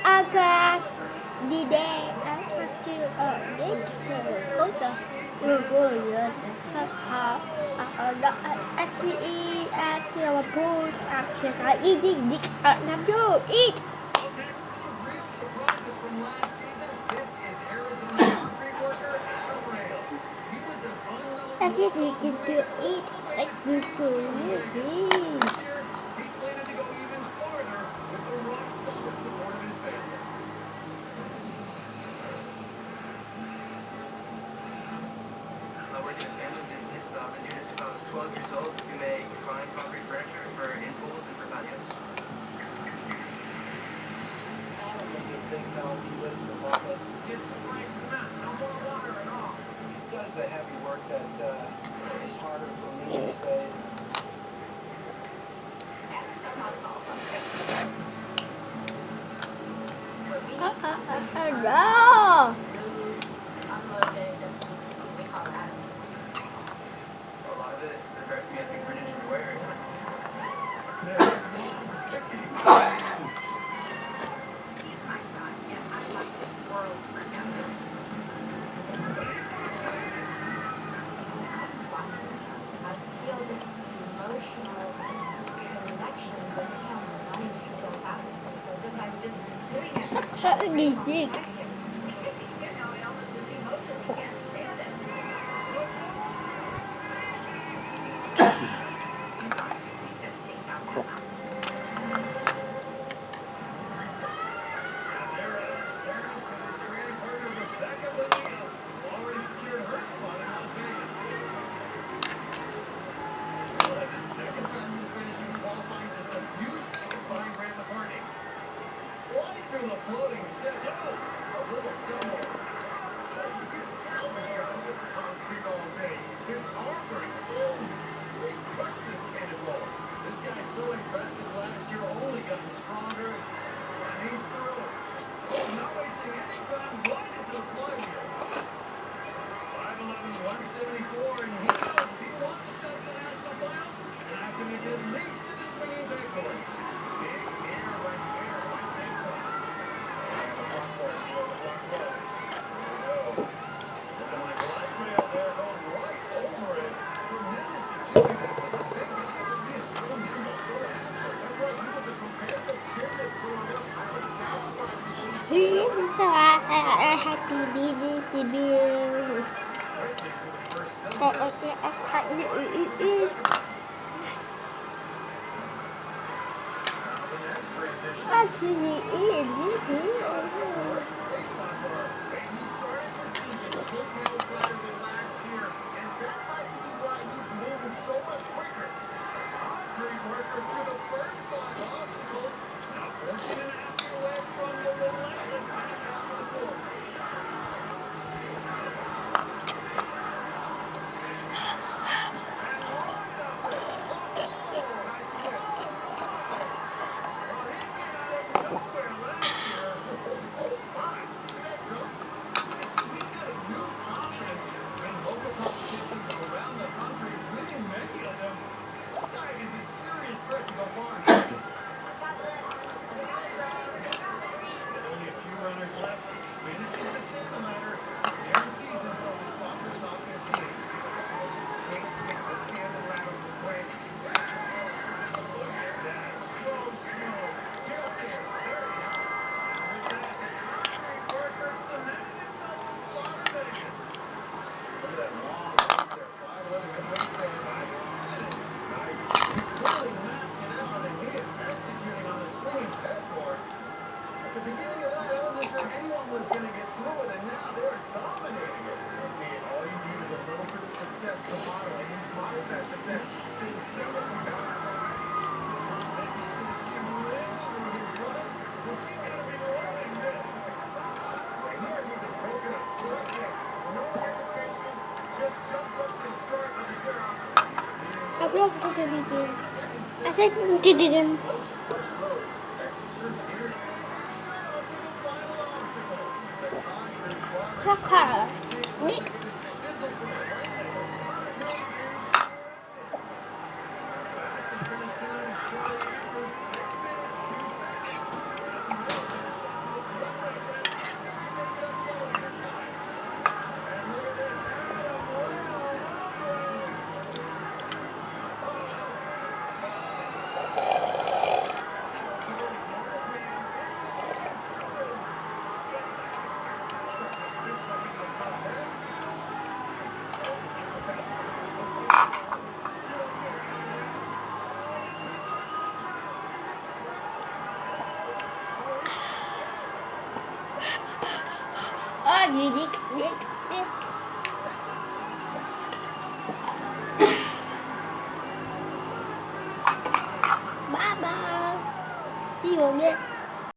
August the day after this culture will somehow actually at our pools actually eating this number eat. Actually you can eat like you could. Working in family business. Been doing this since I was 12 years old. We make fine concrete furniture for in pools and for patios. Does the heavy work that is harder for me these days. No. A lot of it requires me, I think, furniture to wear. Certainly big. Through the floating steps. Oh, a little stumble. You can tell this guy was concrete all day. His arms are boom. He crushed this cannonball. This guy's so impressive last year, only gotten stronger. And he's through. Oh, not wasting any time, right into the flywheels. 5'11", 174, and he knows if he wants to set the national finals, and I can make it at least to the swinging backboard. Big air right there, right big time. So happy BBC Bill. Actually, I think we didn't. Soccer. Nick. love you, Dick. Bye bye. See you again.